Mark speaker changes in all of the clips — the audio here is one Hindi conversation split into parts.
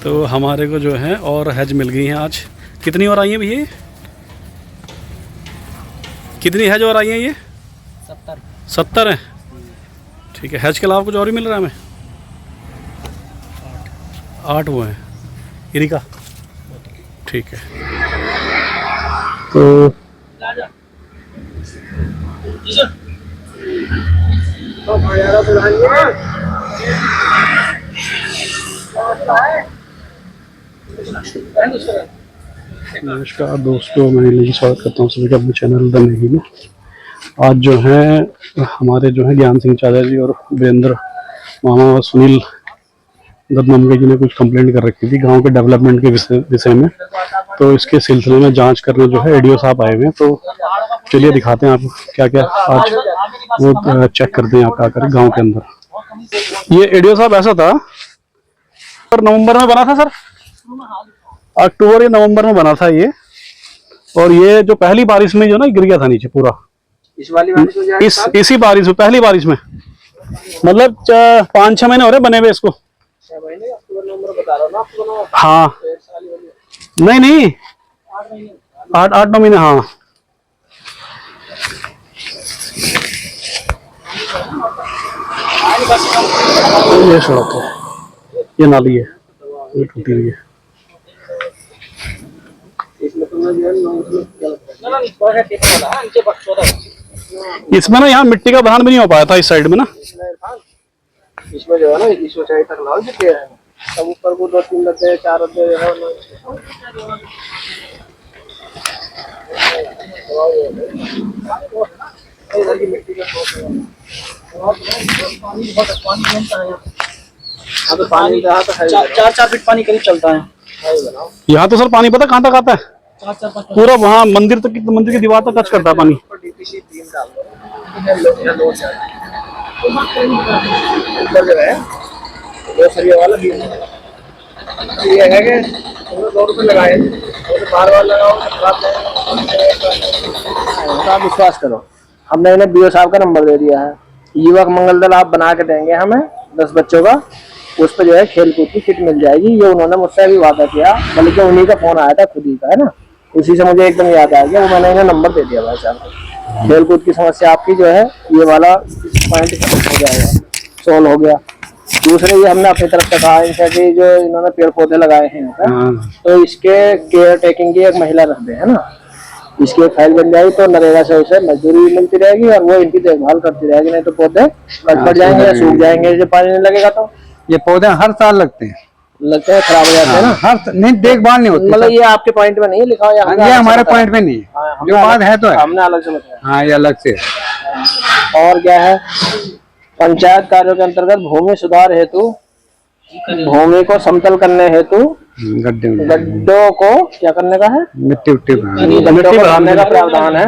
Speaker 1: तो हमारे को जो है और हैज मिल गई हैं आज। कितनी और आई हैं भैया? कितनी हैज और आई हैं ये? 70 है। ठीक है, हैज के अलावा कुछ और भी मिल रहा है हमें? 8 वो हैं इरिका। ठीक है, तो नमस्कार दोस्तों, मैं नीलेश स्वागत करता हूँ सभी का अपने चैनल द नेगी में। आज जो है हमारे जो है ज्ञान सिंह चाचा जी और वीरेंद्र मामा और सुनील दत्त नमगे जी ने कुछ कंप्लेंट कर रखी थी गांव के डेवलपमेंट के विषय में। तो इसके सिलसिले में जांच करने जो है एडीओ साहब आए हुए हैं। तो चलिए दिखाते हैं आपको क्या क्या आज वो चेक करते हैं आप आकर गाँव के अंदर। ये एडीओ साहब ऐसा था और नवंबर में बना था सर, अक्टूबर या नवंबर में बना था ये। और ये जो पहली बारिश में जो ना गिर गया था नीचे पूरा,
Speaker 2: इस वाली बारिश में
Speaker 1: इसी बारिश में, पहली बारिश में, मतलब 5-6 महीने हो रहे बने हुए इसको।
Speaker 2: 6 महीने अक्टूबर नवंबर बता रहा हूं ना आपको।
Speaker 1: हाँ नहीं 8-9 महीने। हाँ ये सड़क है, ये नाली है, ये टूटी हुई है। इसमें ना यहाँ मिट्टी का बहान भी नहीं हो पाया था इस साइड में ना।
Speaker 2: इसमें जो है ना इस ऊंचाई तक लाओ जो है, तब ऊपर को 2-3 लगे 4 लगे है इधर की मिट्टी का पानी बनता है। अब तो पानी रहा तो 4-4 फीट पानी करीब चलता है
Speaker 1: यहाँ तो सर पानी पता कहाँ तक आता है?
Speaker 2: 4-4
Speaker 1: पूरा वहाँ मंदिर तक, मंदिर की दीवार तक टच करता है पानी।
Speaker 2: डीपीसी 3 डाल दो सरिया वाला भी ये है कि 2 रुपए लगाए और बार लगाओ आप विश्वास करो। हमने इन्हें बीओ साहब का नंबर दे दिया है। युवक मंगल दल आप बना के देंगे हमें 10 बच्चों का, उस पर जो है खेल कूद की किट मिल जाएगी। ये उन्होंने मुझसे भी वादा किया, बल्कि उन्हीं का फोन आया था, खुद ही का है ना, उसी से मुझे एकदम याद आ गया। वो मैंने इन्हें नंबर दे दिया भाई साहब को। खेल कूद की समस्या आपकी जो है ये वाला पॉइंट हो जाएगा, सोल्व हो गया। दूसरे ये हमने अपनी तरफ से कहा इनसे कि जो इन्होंने पेड़ पौधे लगाए हैं तो इसके केयर टेकिंग की एक महिला रख दे, है ना। इसकी एक फाइल बन जाएगी तो नरेगा से उसे मजदूरी मिलती रहेगी और वो इनकी देखभाल करती रहेगी। नहीं तो पौधे कट पड़ जाएंगे या सूख जाएंगे जब पानी नहीं लगेगा तो।
Speaker 3: ये पौधे हर साल लगते हैं,
Speaker 2: खराब हो जाते हैं ना।
Speaker 3: हर नहीं देखभाल नहीं होती।
Speaker 2: मतलब ये आपके पॉइंट में नहीं है लिखा हुआ,
Speaker 3: ये हमारे पॉइंट में नहीं है। जो बात है तो है,
Speaker 2: हमने अलग से बताया।
Speaker 3: हाँ ये अलग से।
Speaker 2: और क्या है, पंचायत कार्यों के अंतर्गत भूमि सुधार हेतु, भूमि को समतल करने हेतु गड्ढों को क्या करने का है,
Speaker 3: मिट्टी
Speaker 2: गड्ढों को भरने का प्रावधान है।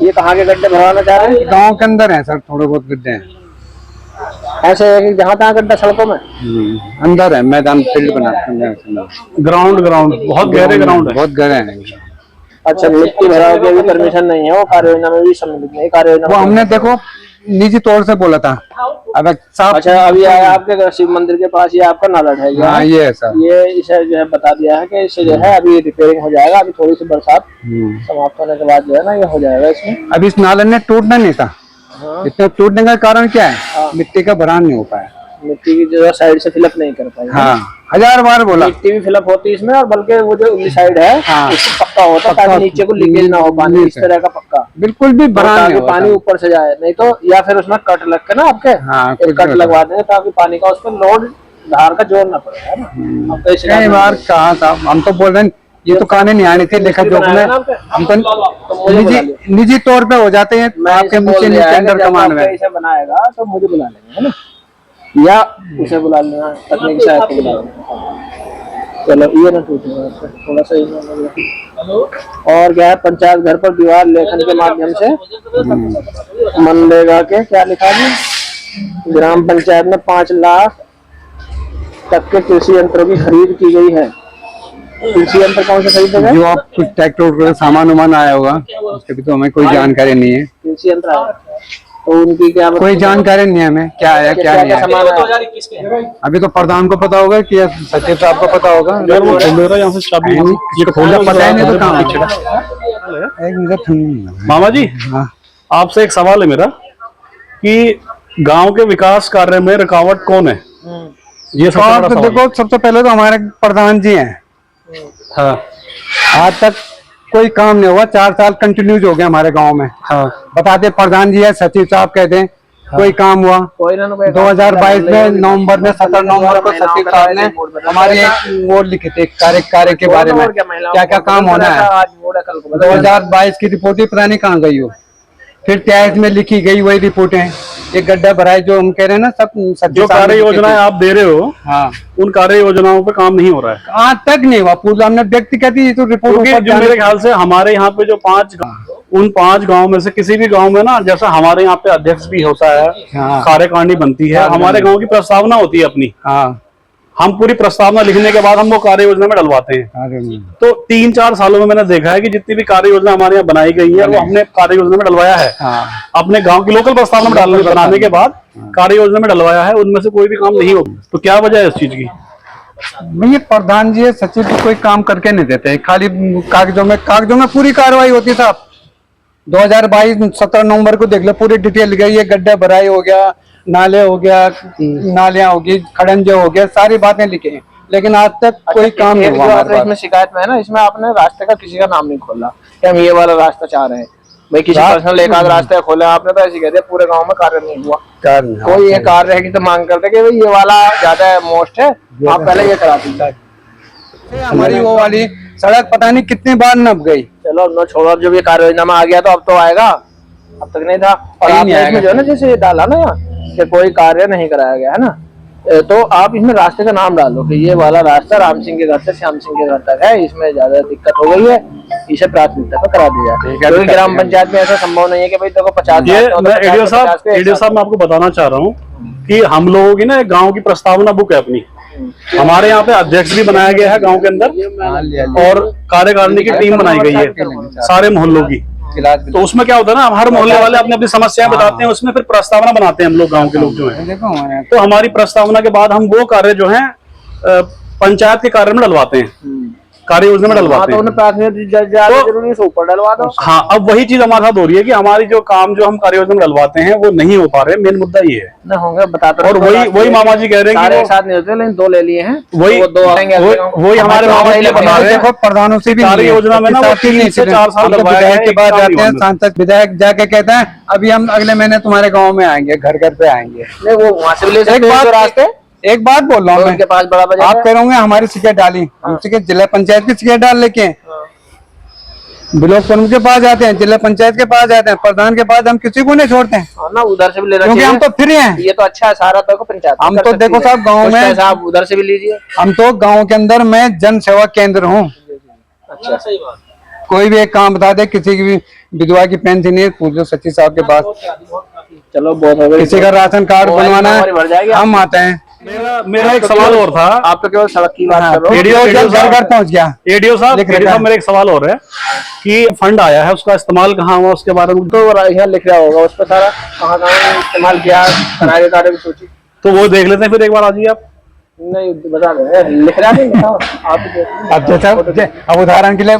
Speaker 2: ये कहाँ के गड्ढे भरवाना चाह रहे हैं?
Speaker 3: गांव के अंदर है सर, थोड़े बहुत गड्ढे हैं
Speaker 2: ऐसे है कि जहाँ तहाँ गड्ढा सड़कों में
Speaker 3: अंदर है। मैदान फील्ड बनाते हैं,
Speaker 1: ग्राउंड बहुत गहरे ग्राउंड है,
Speaker 3: बहुत गहरे हैं।
Speaker 2: अच्छा, मिट्टी भराव की भी परमिशन नहीं है, वो कार्य योजना में भी सम्मिलित नहीं। कार्य योजना
Speaker 3: वो हमने देखो निजी तौर से बोला था। अब
Speaker 2: अच्छा, अभी आया आपके शिव मंदिर के पास ये आपका नाला ढह गया।
Speaker 3: हाँ ये है सर,
Speaker 2: ये इसे जो है बता दिया है कि इससे जो है अभी रिपेयरिंग हो जाएगा। अभी थोड़ी सी बरसात समाप्त होने के बाद जो है ना ये हो जाएगा इसमें।
Speaker 3: अभी इस नाले ने टूटना नहीं था। इतना टूटने का कारण क्या है? मिट्टी का भरान नहीं हो पाया,
Speaker 2: मिट्टी की जो साइड से फिलअप नहीं कर पाई।
Speaker 3: हाँ 1000 बार बोला।
Speaker 2: मिट्टी भी फिलअप होती है इसमें, और बल्कि वो जो उल्ली साइड है उसको पक्का होता है ताकि नीचे को लीकेज ना हो पानी, इस तरह का पक्का
Speaker 3: बिल्कुल भी भरान नहीं
Speaker 2: पानी ऊपर से जाए। नहीं तो या फिर उसमें कट लग के ना आपके एक कट लगवा देंगे ताकि पानी का उस पर लोड धार का जोर ना पड़े, है ना।
Speaker 3: कई बार कहा था, हम तो बोल रहे हैं ये तो कानून नहीं आने थे लेखा जोख में। हम तो निजी तौर पे हो जाते हैं, आपके नीचे टेंडर कमान में
Speaker 2: इसे बनाएगा तो मुझे बुला लेंगे, है ना, या उसे बुला लेना, तकनीकी सहायता को बुला लेना। चलो ये ना टूटेगा, थोड़ा सा। और क्या है, पंचायत घर पर दीवार लेखन के माध्यम से मनरेगा के क्या लिखा जी, ग्राम पंचायत में 5 लाख तक के कृषि यंत्रों की खरीद की गई है। कृषि यंत्र कौन से खरीदेगा?
Speaker 3: जो आप कुछ ट्रैक्टर सामान वामान आया होगा उसके भी तो हमें कोई जानकारी नहीं है।
Speaker 2: कृषि यंत्र तो उनकी क्या
Speaker 3: कोई जानकारी नहीं है हमें, क्या है क्या नहीं है।
Speaker 2: सामान है?
Speaker 3: अभी तो प्रधान को पता होगा कि सचिव साहब को पता होगा।
Speaker 1: यार वो खोल दे रहा है यहाँ से चाबी,
Speaker 3: ये खोला पता ही नहीं तो कहाँ
Speaker 1: पीछे।
Speaker 3: एक मिनट।
Speaker 1: मामा जी,
Speaker 3: हाँ,
Speaker 1: आपसे एक सवाल है मेरा कि गांव के विकास कार्य में रुकावट कौन है? ये सबसे बड़ा
Speaker 3: तो
Speaker 1: सवाल है।
Speaker 3: देखो सबसे पहले तो हमारे प्रधान जी हैं।
Speaker 1: हाँ
Speaker 3: आज तक कोई काम नहीं हुआ, 4 साल कंटिन्यूज हो गए हमारे गांव में।
Speaker 1: हाँ
Speaker 3: बताते प्रधान जी है, सचिव साहब कहते हैं कोई काम हुआ।
Speaker 2: कोई ना कोई
Speaker 3: 2022 में नवंबर में 17 नवंबर को सचिव साहब ने हमारी एक वो लिखे थे कार्य के बारे में, क्या क्या काम होना है। 2022 की रिपोर्ट ही पता नहीं कहाँ गई हो। फिर 23 में लिखी गई वही रिपोर्टें, एक गड्ढा भराए जो हम कह रहे हैं ना, सब
Speaker 1: जो कार्य योजनाएं आप दे रहे हो,
Speaker 3: हाँ,
Speaker 1: उन कार्य योजनाओं पे काम नहीं हो रहा है
Speaker 3: आज तक नहीं हुआ। पूरा हमने व्यक्ति कहती है तो रिपोर्ट
Speaker 1: क्योंकि जो मेरे ख्याल से हमारे यहाँ पे जो 5 उन 5 गांव में से किसी भी गांव में ना, जैसा हमारे यहाँ पे अध्यक्ष भी होता है,
Speaker 3: हाँ।
Speaker 1: कार्यकारिणी बनती है, हमारे गांव की प्रस्तावना होती है अपनी,
Speaker 3: हाँ,
Speaker 1: हम पूरी प्रस्तावना लिखने के बाद हम वो कार्य योजना में डलवाते हैं। तो 3-4 सालों में मैंने देखा है कि जितनी भी कार्य योजना हमारे यहाँ बनाई गई है वो हमने कार्य योजना में डलवाया है।
Speaker 3: हाँ।
Speaker 1: अपने गांव की लोकल प्रस्तावना में बनाने के बाद कार्य योजना में डलवाया है, उनमें से कोई भी काम नहीं हो। तो क्या वजह है इस चीज की?
Speaker 3: ये प्रधान जी सचिव जी कोई काम करके नहीं देते, खाली कागजों में पूरी कार्रवाई होती है साहब। 2022 17 नवंबर को देख लो, पूरी डिटेल गई है, गड्ढा भराई हो गया, नाले हो गया, नालियां होगी, खड़ंजे हो गया, सारी बातें लिखी हैं, लेकिन आज तक कोई काम नहीं हुआ।
Speaker 2: इसमें शिकायत में है ना, इसमें आपने रास्ते का किसी का नाम नहीं खोला कि हम ये वाला रास्ता चाह रहे हैं भाई, किसी पर्सनल एक आध रास्ता खोला आपने, तो ऐसे कहते पूरे गांव में कार्य नहीं हुआ। कोई ये कार्य है कि तो मांग करते कि भाई ये वाला ज्यादा मोस्ट है, आप पहले ये करा दीजिए।
Speaker 3: हमारी वो वाली सड़क पता नहीं कितनी बार नप गई।
Speaker 2: चलो अब छोड़ो, जब ये कार्य योजना में आ गया तो अब तो आएगा, अब तक नहीं था। और आपने इसमें जो है ना, जैसे ये डाला ना यहाँ कि कोई कार्य नहीं कराया गया है ना, तो आप इसमें रास्ते का नाम डालो कि ये वाला रास्ता राम सिंह के घर से श्याम सिंह के घर तक है, इसमें ज्यादा दिक्कत हो गई है, इसे प्राथमिकता पर करा दिया जाए। क्योंकि ग्राम पंचायत में ऐसा संभव नहीं है कि भाई देखो 50
Speaker 1: ये मैं एडीओ साहब मैं आपको बताना चाह रहा हूँ कि हम लोगों की ना एक गाँव की प्रस्तावना बुक है अपनी, हमारे यहाँ पे अध्यक्ष भी बनाया गया है गांव के अंदर और कार्यकारिणी की टीम बनाई गई है सारे मोहल्लों की। तो उसमें क्या होता है ना, हर मोहल्ले वाले अपनी अपनी समस्याएं बताते हैं, उसमें फिर प्रस्तावना बनाते हैं हम लोग गांव के लोग जो हैं। तो हमारी प्रस्तावना के बाद हम वो कार्य जो है पंचायत के कार्य में डलवाते हैं, कार्य योजना में डलवाते हैं।
Speaker 2: तो ऊपर डलवा दो।
Speaker 1: हाँ, अब वही चीज हमारे साथ हो रही है कि हमारी जो काम जो हम कार्य योजना में डलवाते हैं वो नहीं हो पा रहे। मेन मुद्दा ये है
Speaker 2: ना होंगे बताते।
Speaker 1: और वही मामा जी कह रहे हैं कि
Speaker 2: एक साथ नहीं होते, लेकिन 2 ले लिए हैं,
Speaker 1: वही हमारे मामा जी बता रहे हैं।
Speaker 3: प्रधानों से भी
Speaker 1: कार्य योजना में ना 3 से 4 साल
Speaker 3: विधायक के पास जाते हैं, सांसद विधायक जाके कहता है अभी हम अगले महीने तुम्हारे गाँव में आएंगे, घर घर पे आएंगे।
Speaker 2: वो वहाँ से ले सकते हैं रास्ते।
Speaker 3: एक बात बोल रहा हूँ मैं,
Speaker 2: पास बड़ा बजा
Speaker 3: आप कह रहे हमारी शिकायत डाली, हम शिकायत जिला पंचायत की शिकायत डाल लेके ब्लॉक प्रमुख के पास जाते हैं, जिला पंचायत के पास जाते हैं, प्रधान के पास, हम किसी को नहीं छोड़ते हैं
Speaker 2: ना, उधर से भी लेना
Speaker 3: क्योंकि हम तो फ्री हैं।
Speaker 2: ये तो अच्छा है, सारा तो पंचायत
Speaker 3: हम तो देखो साहब गाँव में,
Speaker 2: साहब उधर से भी लीजिए।
Speaker 3: हम तो गाँव के अंदर मैं जन सेवा केंद्र हूँ।
Speaker 2: अच्छा, सही बात।
Speaker 3: कोई भी एक काम बता दे, किसी की भी विधवा की पेंशन है, पूछ लो सचिव साहब के पास।
Speaker 2: चलो बहुत हो गई।
Speaker 3: किसी का राशन कार्ड बनवाना है, हम आते हैं।
Speaker 1: मेरा एक सवाल और था।
Speaker 2: आप तो केवल सड़क की बात कर रहे हो।
Speaker 1: एडीओ
Speaker 3: घर पहुंच गया।
Speaker 1: एडीओ साहब मेरा एक सवाल और है कि फंड आया है, उसका इस्तेमाल कहाँ हुआ उसके बारे में
Speaker 2: तो यहाँ लिख रहा होगा उस पर सारा, कहाँ इस्तेमाल किया, कराए कार्य की सूची।
Speaker 1: तो वो देख लेते हैं, फिर एक बार आ जाइए आप।
Speaker 2: नहीं बता रहे, लिख रहा नहीं आप।
Speaker 3: अब जैसा अब उदाहरण के लिए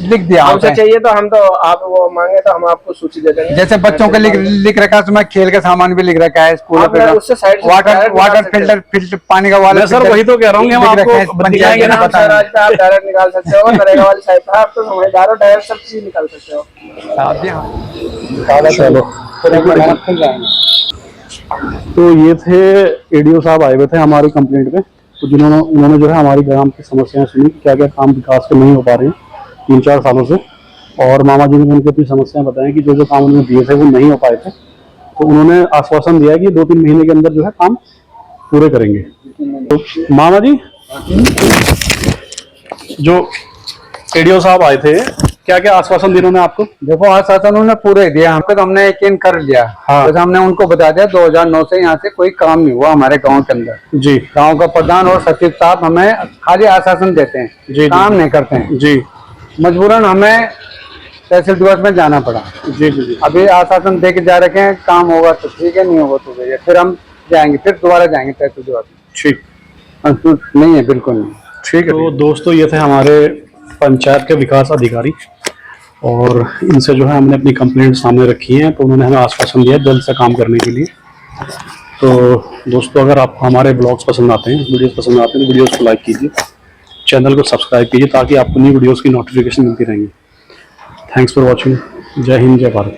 Speaker 3: लिख दिया
Speaker 2: हमसे चाहिए तो हम तो आप वो मांगे तो हम आपको सूची दे देंगे।
Speaker 3: जैसे बच्चों के लिख रखा है, उसमें खेल का सामान भी लिख रखा है, स्कूल पे वाटर फिल्टर पानी का वाला।
Speaker 1: सर वही तो कह रहा हूँ, हम आपको दिखाएंगे ना,
Speaker 2: आप डायरेक्ट निकाल सकते हो, नरेगा वाली साइड पर आप तो समझदार हो, डायरेक्ट सब चीज निकाल सकते हो।
Speaker 1: तो ये थे एडीओ साहब आए हुए थे हमारी कंप्लेंट पे, तो उन्होंने जो है हमारी ग्राम की समस्याएं सुनी, क्या क्या काम विकास के नहीं हो पा रहे हैं 3-4 सालों से, और मामा जी ने उनकी अपनी समस्याएं बताई कि जो काम उन्होंने दिए थे वो नहीं हो पाए थे। तो उन्होंने आश्वासन दिया कि 2-3 महीने के अंदर जो है काम पूरे करेंगे। तो मामा जी, जो एडीओ साहब आए थे, क्या क्या आश्वासन दिया उन्होंने आपको?
Speaker 3: देखो आश्वासन उन्होंने पूरे दिया हमको, तो हमने यकीन कर लिया। हाँ। तो हमने उनको बता दिया 2009 से यहाँ से कोई काम नहीं हुआ हमारे गांव के अंदर जी। गांव का प्रधान और सचिव साहब हमें खाली आश्वासन देते हैं जी, काम नहीं करते हैं जी। मजबूरन हमें तहसील दिवस में जाना पड़ा।
Speaker 1: जी जी जी।
Speaker 3: अभी आश्वासन दे के जा रखे हैं, काम होगा तो ठीक है, नहीं होगा तो भैया फिर हम जाएंगे, फिर दोबारा जाएंगे तहसील दिवस में।
Speaker 1: ठीक
Speaker 3: नहीं है, बिल्कुल नहीं।
Speaker 1: ठीक है। तो दोस्तों ये थे हमारे पंचायत के विकास अधिकारी, और इनसे जो है हमने अपनी कंप्लेंट सामने रखी है, तो उन्होंने हमें आश्वासन दिया जल्द से काम करने के लिए। तो दोस्तों अगर आपको हमारे ब्लॉग्स पसंद आते हैं, वीडियोस पसंद आते हैं, तो वीडियोस को लाइक कीजिए, चैनल को सब्सक्राइब कीजिए, ताकि आपको नई वीडियोस की नोटिफिकेशन मिलती रहेंगी। Thanks for watching. जय हिंद, जय भारत।